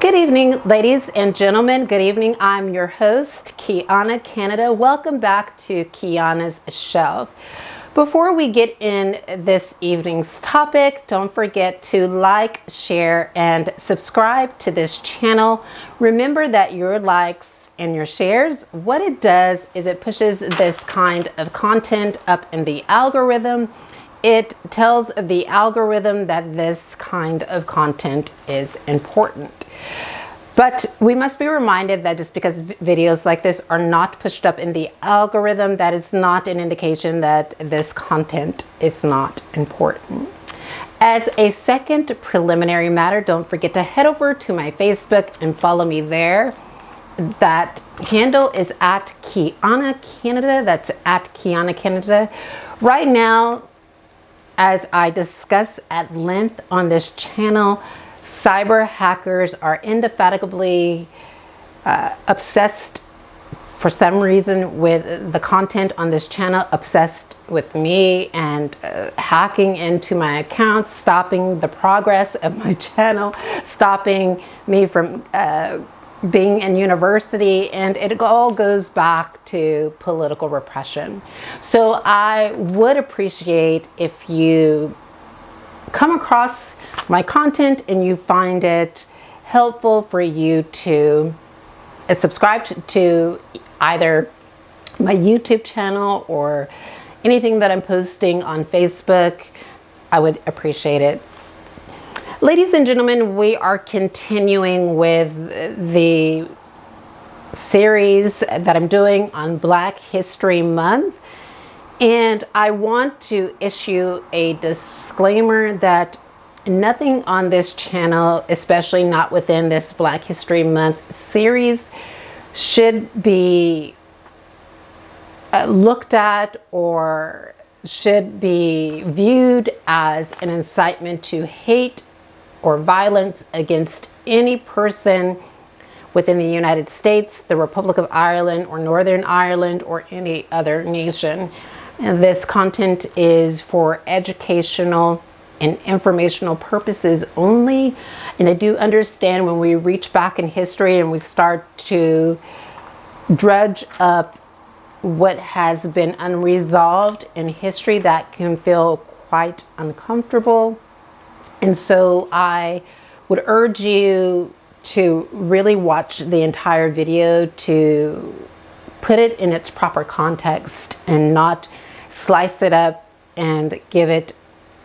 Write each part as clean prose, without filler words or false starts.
Good evening, ladies and gentlemen. Good evening. I'm your host, Quianna, Canada. Welcome back to Quianna's Shelf. Before we get in this evening's topic, don't forget to like, share, and subscribe to this channel. Remember that your likes and your shares, what it does is it pushes this kind of content up in the algorithm. It tells the algorithm that this kind of content is important. But we must be reminded that just because videos like this are not pushed up in the algorithm, that is not an indication that this content is not important. As a second preliminary matter, don't forget to head over to my Facebook and follow me there. That handle is at Quianna Canada. That's at Quianna Canada. Right now, as I discuss at length on this channel, cyber hackers are indefatigably obsessed for some reason with the content on this channel, obsessed with me and hacking into my accounts, stopping the progress of my channel, stopping me from being in university, and it all goes back to political repression. So I would appreciate if you come across my content and you find it helpful for you to subscribe to either my YouTube channel or anything that I'm posting on Facebook. I would appreciate it. Ladies and gentlemen, we are continuing with the series that I'm doing on Black History Month. And I want to issue a disclaimer that nothing on this channel, especially not within this Black History Month series, should be looked at or should be viewed as an incitement to hate or violence against any person within the United States, the Republic of Ireland, or Northern Ireland, or any other nation. And this content is for educational and informational purposes only. And I do understand when we reach back in history and we start to drudge up what has been unresolved in history, that can feel quite uncomfortable. And so I would urge you to really watch the entire video, to put it in its proper context and not slice it up and give it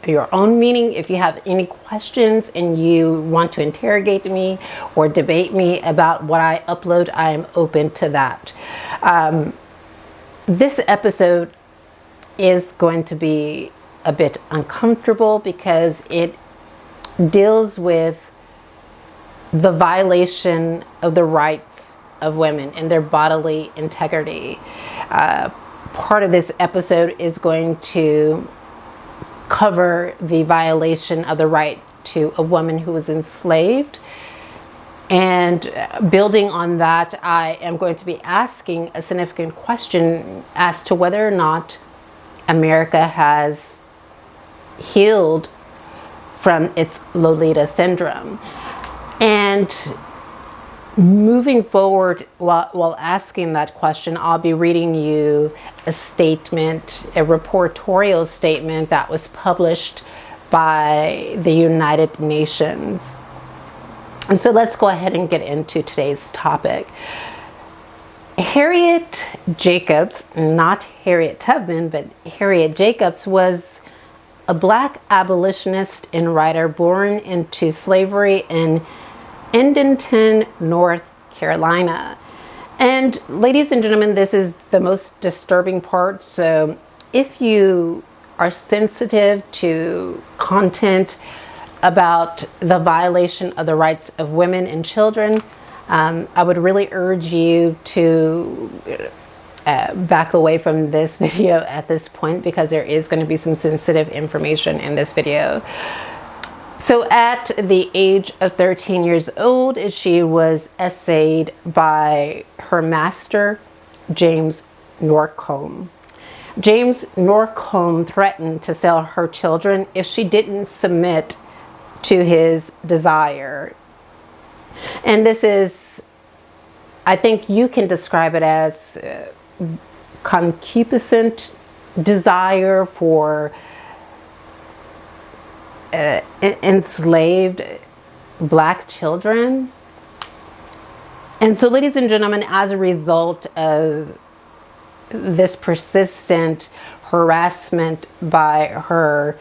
your own meaning. If you have any questions and you want to interrogate me or debate me about what I upload, I am open to that. This episode is going to be a bit uncomfortable because it deals with the violation of the rights of women and their bodily integrity. Part of this episode is going to cover the violation of the right to a woman who was enslaved. And building on that, I am going to be asking a significant question as to whether or not America has healed from its Lolita syndrome. And moving forward, while asking that question, I'll be reading you a statement, a reportorial statement that was published by the United Nations. And so let's go ahead and get into today's topic. Harriet Jacobs, not Harriet Tubman, but Harriet Jacobs, was a Black abolitionist and writer born into slavery in Edenton, North Carolina. And ladies and gentlemen, this is the most disturbing part. So if you are sensitive to content about the violation of the rights of women and children, I would really urge you to back away from this video at this point, because there is going to be some sensitive information in this video. So at the age of 13 years old, she was essayed by her master, James Norcombe. James Norcombe threatened to sell her children if she didn't submit to his desire. And this is, I think you can describe it as concupiscent desire for enslaved black children. And so, ladies and gentlemen, as a result of this persistent harassment by her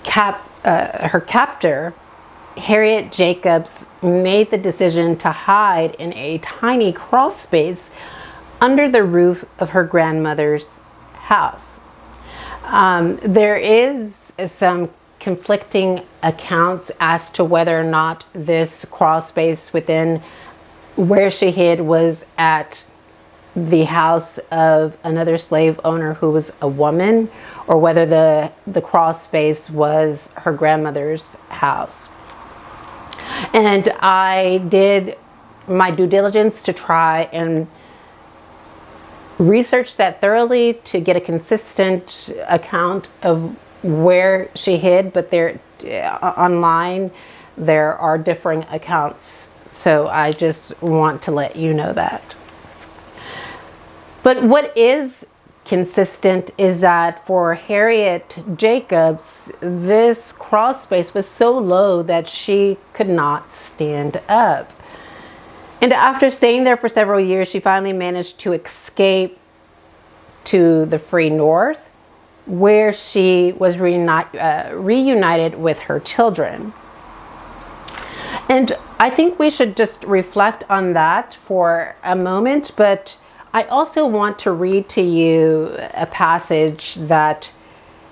captor, Harriet Jacobs made the decision to hide in a tiny crawl space under the roof of her grandmother's house. There is some conflicting accounts as to whether or not this crawl space within where she hid was at the house of another slave owner who was a woman, or whether the crawl space was her grandmother's house. And I did my due diligence to try and research that thoroughly to get a consistent account of where she hid, but online there are differing accounts, so I just want to let you know that. But what is consistent is that for Harriet Jacobs, this crawl space was so low that she could not stand up. And after staying there for several years, she finally managed to escape to the free north, where she was reunited with her children. And I think we should just reflect on that for a moment, but I also want to read to you a passage that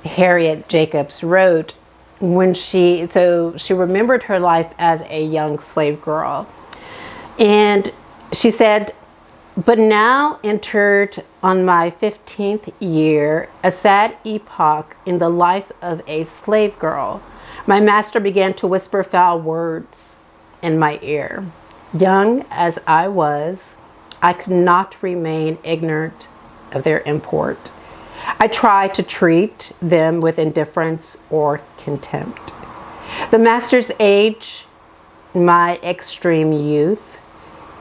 Harriet Jacobs wrote when she remembered her life as a young slave girl. And she said, "But now entered on my 15th year, a sad epoch in the life of a slave girl. My master began to whisper foul words in my ear. Young as I was, I could not remain ignorant of their import. I tried to treat them with indifference or contempt. The master's age, my extreme youth,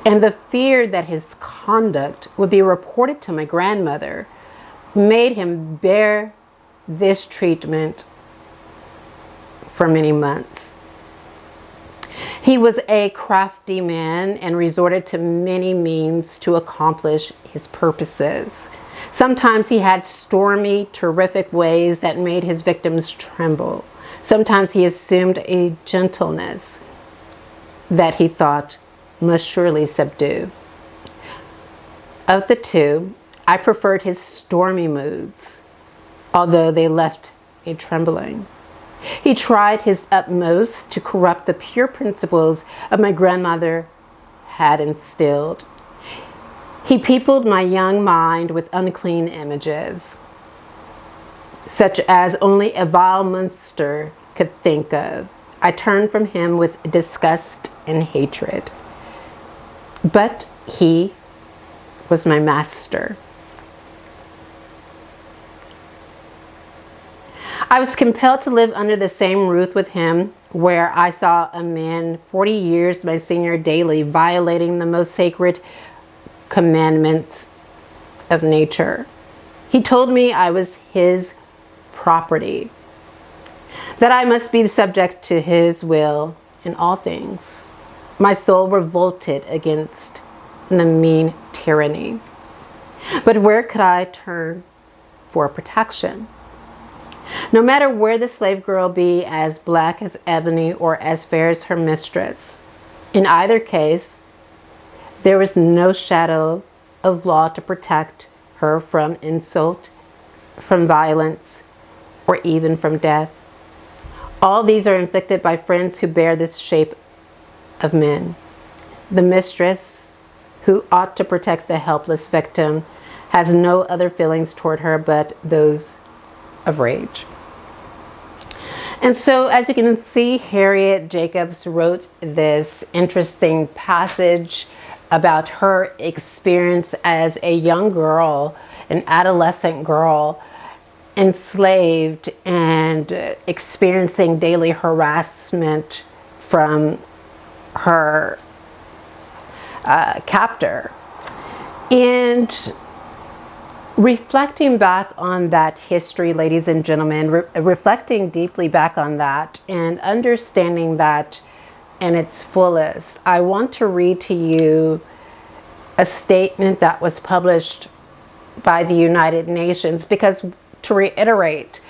and the fear that his conduct would be reported to my grandmother made him bear this treatment for many months. He was a crafty man and resorted to many means to accomplish his purposes. Sometimes he had stormy, terrific ways that made his victims tremble. Sometimes he assumed a gentleness that he thought must surely subdue. Of the two, I preferred his stormy moods, although they left me trembling. He tried his utmost to corrupt the pure principles of my grandmother had instilled. He peopled my young mind with unclean images, such as only a vile monster could think of. I turned from him with disgust and hatred. But he was my master. I was compelled to live under the same roof with him, where I saw a man 40 years my senior daily violating the most sacred commandments of nature. He told me I was his property, that I must be subject to his will in all things. My soul revolted against the mean tyranny. But where could I turn for protection? No matter where the slave girl be, as black as ebony or as fair as her mistress, in either case, there was no shadow of law to protect her from insult, from violence, or even from death. All these are inflicted by friends who bear this shape of men. The mistress, who ought to protect the helpless victim, has no other feelings toward her but those of rage. And so, as you can see, Harriet Jacobs wrote this interesting passage about her experience as a young girl, an adolescent girl, enslaved and experiencing daily harassment from her captor. And reflecting back on that history, ladies and gentlemen, reflecting deeply back on that and understanding that in its fullest, I want to read to you a statement that was published by the United Nations, because, to reiterate,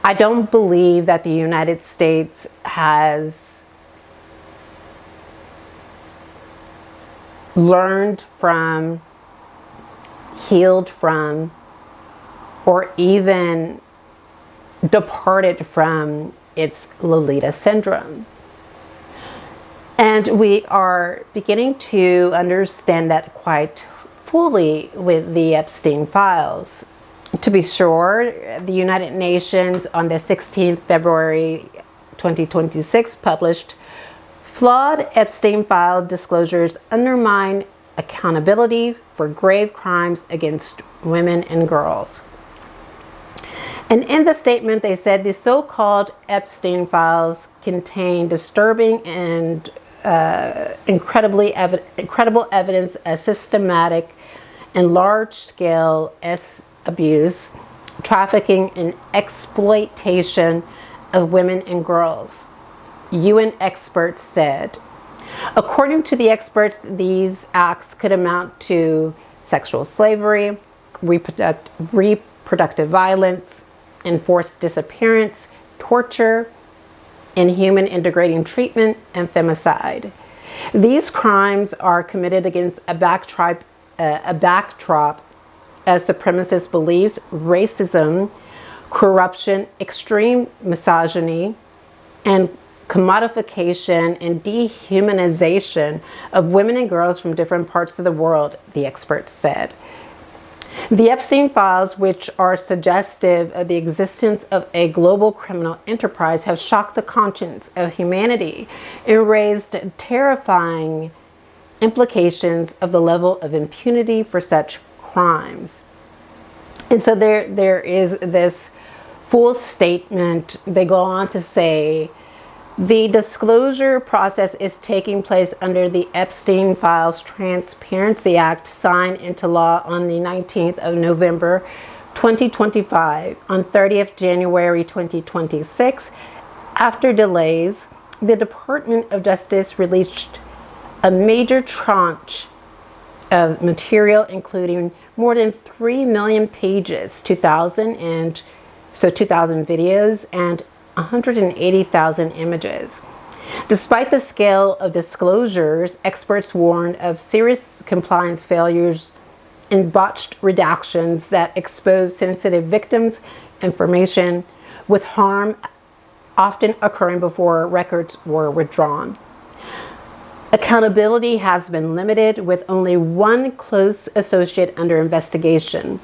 I don't believe that the United States has learned from, healed from, or even departed from its Lolita syndrome. And we are beginning to understand that quite fully with the Epstein files. To be sure, the United Nations on the 16th February 2026 published, "Flawed Epstein file disclosures undermine accountability for grave crimes against women and girls." And in the statement, they said the so-called Epstein files contain disturbing and incredible evidence of systematic and large-scale abuse, trafficking, and exploitation of women and girls, UN experts said. According to the experts, these acts could amount to sexual slavery, reproductive violence, enforced disappearance, torture, inhuman integrating treatment, and femicide. These crimes are committed against a backdrop of supremacist beliefs, racism, corruption, extreme misogyny, and commodification and dehumanization of women and girls from different parts of the world, the expert said. The Epstein files, which are suggestive of the existence of a global criminal enterprise, have shocked the conscience of humanity and raised terrifying implications of the level of impunity for such crimes. And so there is this full statement. They go on to say, the disclosure process is taking place under the Epstein Files Transparency Act, signed into law on the 19th of November 2025. On 30th January 2026, after delays, the Department of Justice released a major tranche of material, including more than 3 million pages, 2,000 videos, and 180,000 images. Despite the scale of disclosures, experts warned of serious compliance failures and botched redactions that expose sensitive victims' information, with harm often occurring before records were withdrawn. Accountability has been limited, with only one close associate under investigation.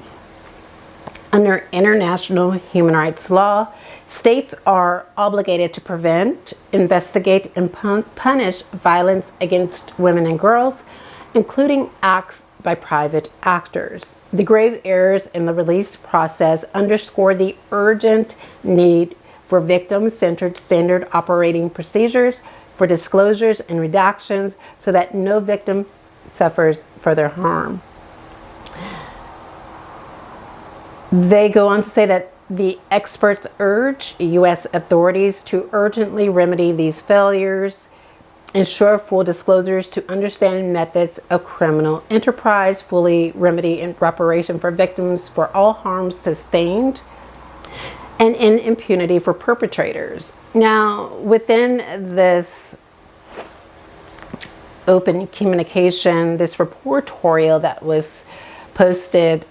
Under international human rights law, states are obligated to prevent, investigate, and punish violence against women and girls, including acts by private actors. The grave errors in the release process underscore the urgent need for victim-centered standard operating procedures for disclosures and redactions so that no victim suffers further harm. They go on to say that the experts urge U.S. authorities to urgently remedy these failures, ensure full disclosures to understand methods of criminal enterprise, fully remedy and reparation for victims for all harms sustained, and in impunity for perpetrators. Now, within this open communication, this reportorial that was posted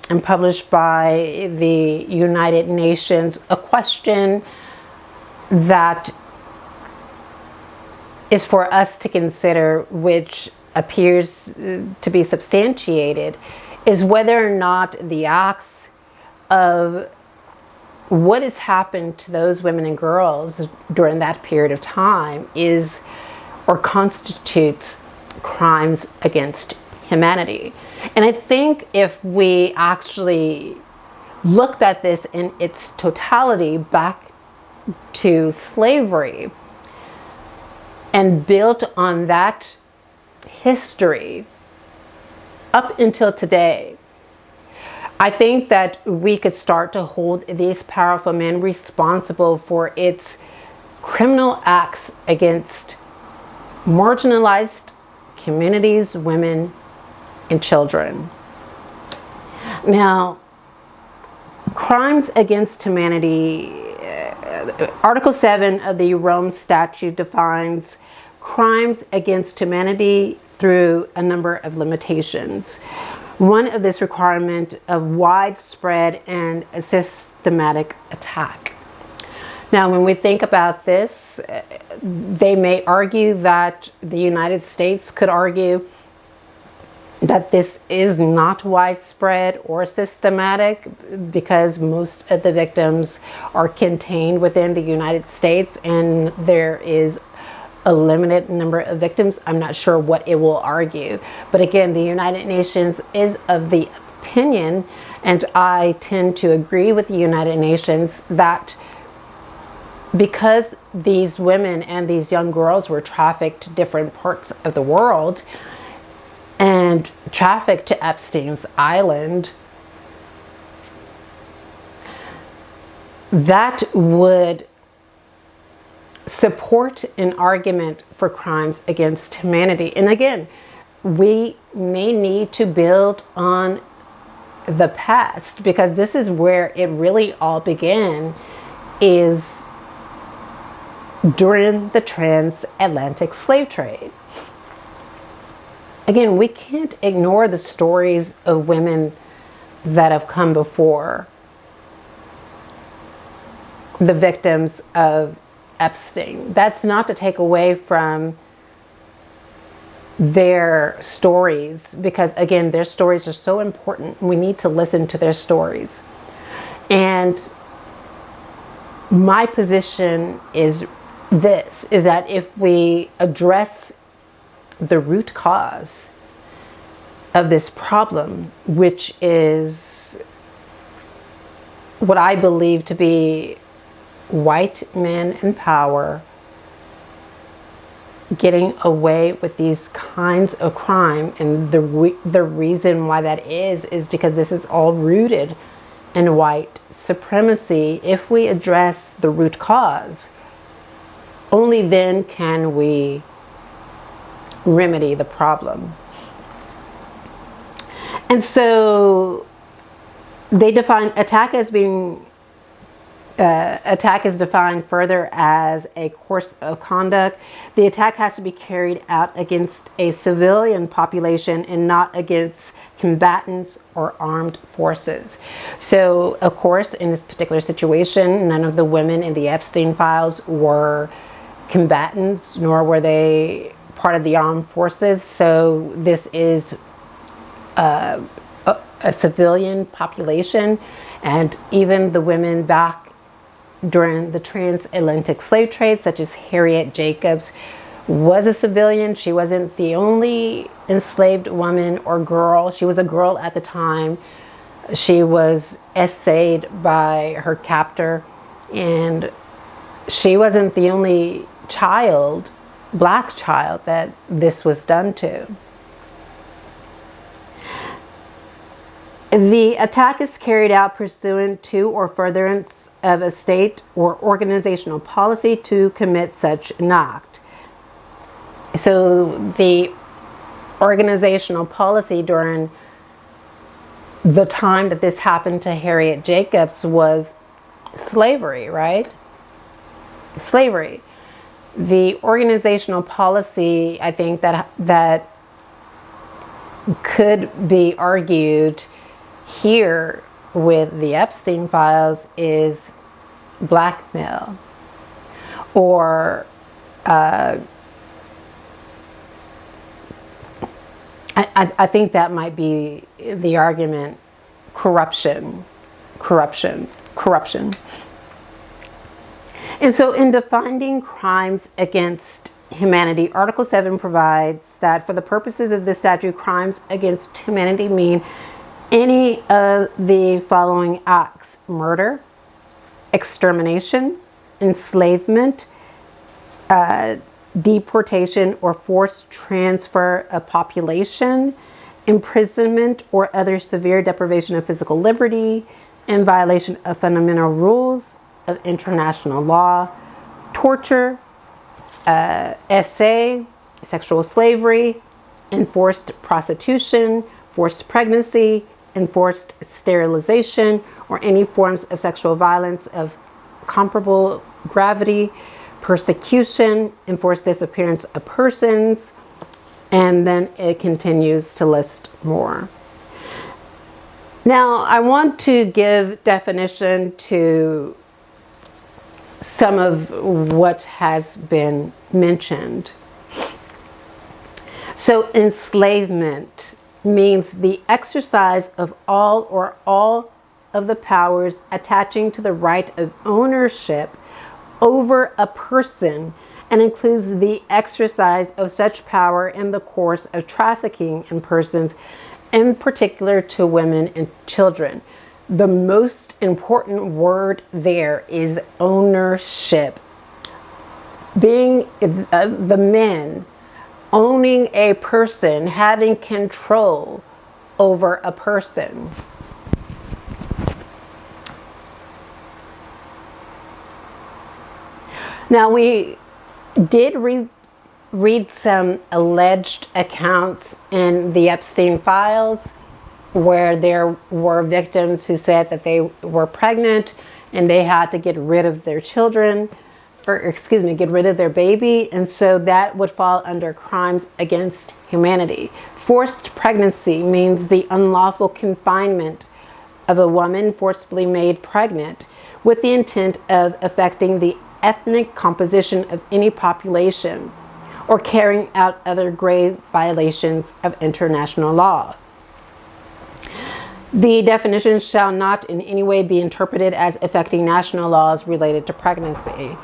and published by the United Nations, a question that is for us to consider, which appears to be substantiated, is whether or not the acts of what has happened to those women and girls during that period of time is or constitutes crimes against humanity. And I think if we actually looked at this in its totality back to slavery, and built on that history up until today, I think that we could start to hold these powerful men responsible for its criminal acts against marginalized communities, women, and children. Now, crimes against humanity, Article 7 of the Rome Statute defines crimes against humanity through a number of limitations. One of this requirement of widespread and a systematic attack. Now, when we think about this, they may argue that the United States could argue that this is not widespread or systematic because most of the victims are contained within the United States and there is a limited number of victims. I'm not sure what it will argue. But again, the United Nations is of the opinion, and I tend to agree with the United Nations, that because these women and these young girls were trafficked to different parts of the world and trafficked to Epstein's island, that would support an argument for crimes against humanity. And again, we may need to build on the past, because this is where it really all began, is during the transatlantic slave trade. Again, we can't ignore the stories of women that have come before the victims of Epstein. That's not to take away from their stories, because again, their stories are so important. We need to listen to their stories. And my position is this, is that if we address the root cause of this problem, which is what I believe to be white men in power getting away with these kinds of crime, and the reason why that is because this is all rooted in white supremacy. If we address the root cause, only then can we remedy the problem. And so they define attack as being attack is defined further as a course of conduct. The attack has to be carried out against a civilian population and not against combatants or armed forces. So, of course, in this particular situation, none of the women in the Epstein files were combatants, nor were they part of the armed forces. So this is a civilian population, and even the women back during the transatlantic slave trade, such as Harriet Jacobs, was a civilian. She wasn't the only enslaved woman or girl. She was a girl at the time. She was essayed by her captor, and she wasn't the only child, black child, that this was done to. The attack is carried out pursuant to or furtherance of a state or organizational policy to commit such an act. So the organizational policy during the time that this happened to Harriet Jacobs was slavery, right? Slavery. The organizational policy, I think that could be argued here with the Epstein files is blackmail, or I think that might be the argument, corruption. And so in defining crimes against humanity, Article 7 provides that for the purposes of this statute, crimes against humanity mean any of the following acts: murder, extermination, enslavement, deportation or forced transfer of population, imprisonment or other severe deprivation of physical liberty, in violation of fundamental rules of international law, torture, SA, sexual slavery, enforced prostitution, forced pregnancy, enforced sterilization, or any forms of sexual violence of comparable gravity, persecution, enforced disappearance of persons, and then it continues to list more. Now, I want to give definition to some of what has been mentioned. So, enslavement means the exercise of all or all of the powers attaching to the right of ownership over a person, and includes the exercise of such power in the course of trafficking in persons, in particular to women and children. The most important word there is ownership. Being the men owning a person, having control over a person. Now, we did read some alleged accounts in the Epstein files where there were victims who said that they were pregnant and they had to get rid of their children, get rid of their baby, and so that would fall under crimes against humanity. Forced pregnancy means the unlawful confinement of a woman forcibly made pregnant with the intent of affecting the ethnic composition of any population or carrying out other grave violations of international law. The definition shall not in any way be interpreted as affecting national laws related to pregnancy.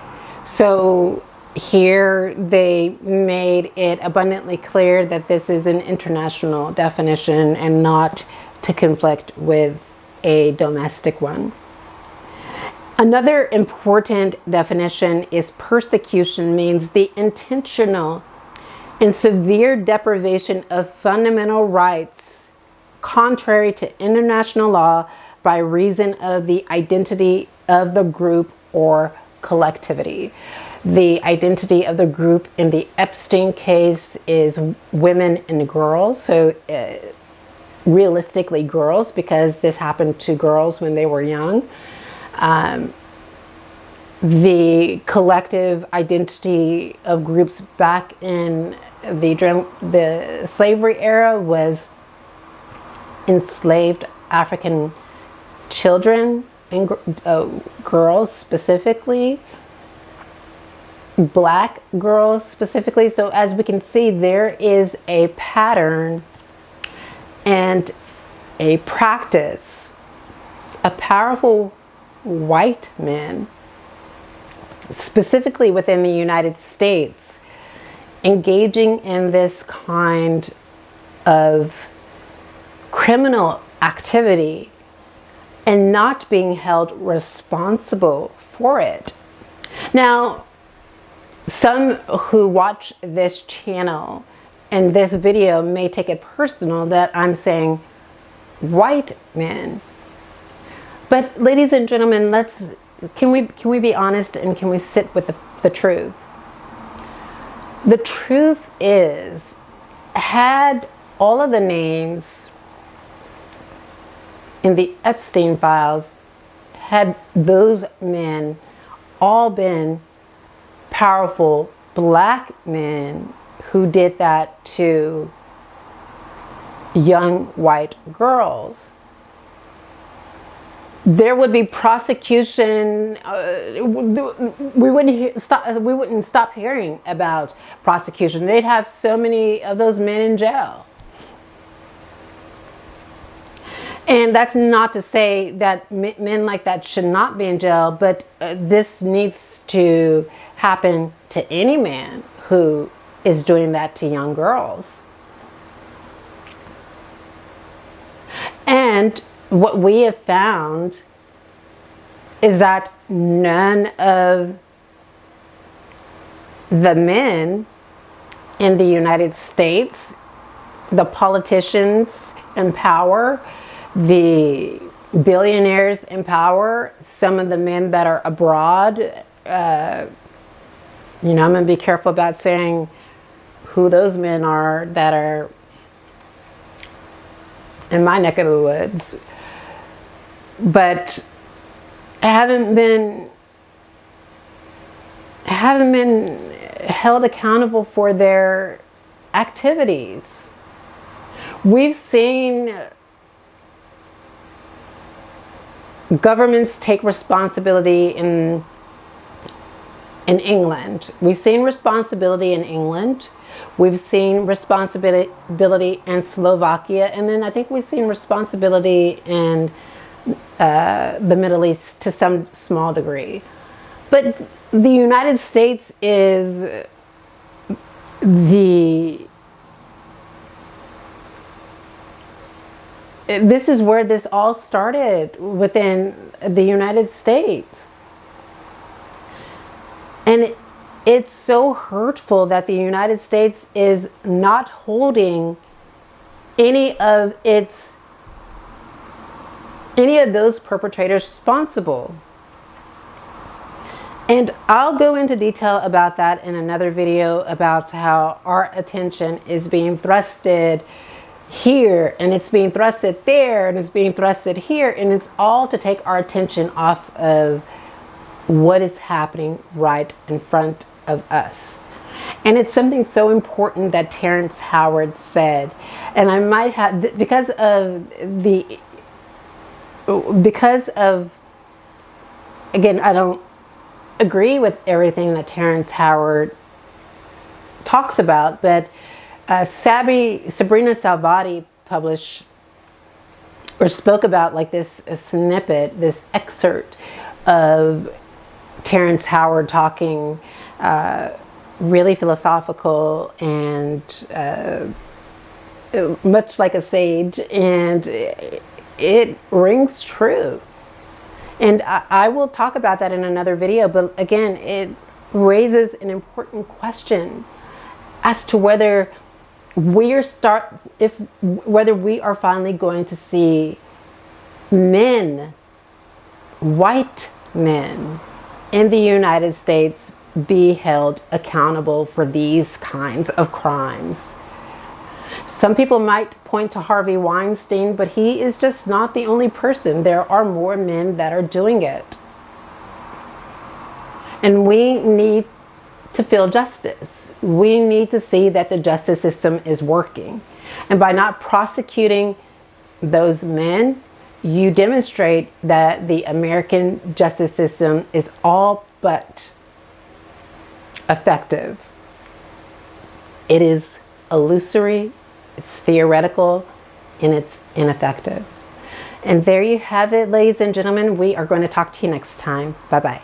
So here they made it abundantly clear that this is an international definition and not to conflict with a domestic one. Another important definition is persecution means the intentional and severe deprivation of fundamental rights contrary to international law by reason of the identity of the group or collectivity. The identity of the group in the Epstein case is women and girls, so realistically girls, because this happened to girls when they were young. The collective identity of groups back in the slavery era was enslaved African children and girls specifically, black girls specifically. So as we can see, there is a pattern and a practice of powerful white men, specifically within the United States, engaging in this kind of criminal activity and not being held responsible for it. Now, some who watch this channel and this video may take it personal that I'm saying white men. But ladies and gentlemen, can we be honest and can we sit with the truth? The truth is, had all of the names in the Epstein files, had those men all been powerful black men who did that to young white girls, there would be prosecution. We wouldn't stop hearing about prosecution. They'd have so many of those men in jail. And that's not to say that men like that should not be in jail, but this needs to happen to any man who is doing that to young girls. And what we have found is that none of the men in the United States, the politicians in power, the billionaires in power, some of the men that are abroad, I'm going to be careful about saying who those men are that are in my neck of the woods, but haven't been held accountable for their activities. We've seen governments take responsibility in England. We've seen responsibility in England. We've seen responsibility in Slovakia. And then I think we've seen responsibility in the Middle East to some small degree. But the United States is this is where this all started, within the United States. And it's so hurtful that the United States is not holding any of those perpetrators responsible. And I'll go into detail about that in another video, about how our attention is being thrusted here, and it's being thrusted there, and it's being thrusted here, and it's all to take our attention off of what is happening right in front of us. And it's something so important that Terrence Howard said, and I might have, because of again, I don't agree with everything that Terrence Howard talks about, but Sabrina Salvati published or spoke about like this snippet, this excerpt of Terrence Howard talking, really philosophical and much like a sage, and it rings true. And I will talk about that in another video, but again, it raises an important question as to whether we are finally going to see men, white men in the United States, be held accountable for these kinds of crimes. Some people might point to Harvey Weinstein, but he is just not the only person. There are more men that are doing it. And we need to feel justice. We need to see that the justice system is working. And by not prosecuting those men, you demonstrate that the American justice system is all but effective. It is illusory, it's theoretical, and it's ineffective. And there you have it, ladies and gentlemen. We are going to talk to you next time. Bye-bye.